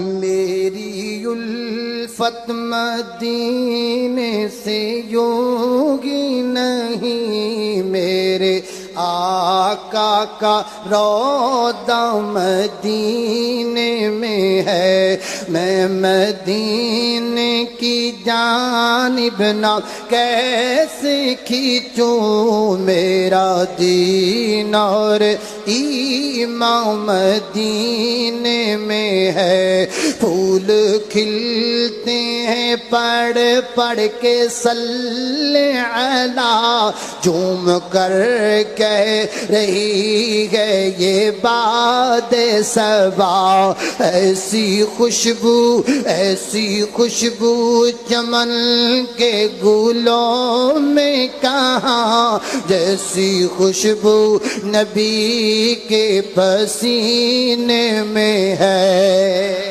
میری الفت مدینے سے یوگی نہیں، میرے آقا کا روضہ مدینے میں ہے، میں مدینے کی جانب نہ کیسے کھینچوں، میرا دین اور ایمان مدینے میں ہے۔ پھول کھلتے ہیں پڑھ پڑھ کے صلی علی، جھوم کر کہہ رہی ہے یہ باد صبا، ایسی خوشبو چمن کے گلوں میں کہاں، جیسی خوشبو نبی کے پسینے میں ہے۔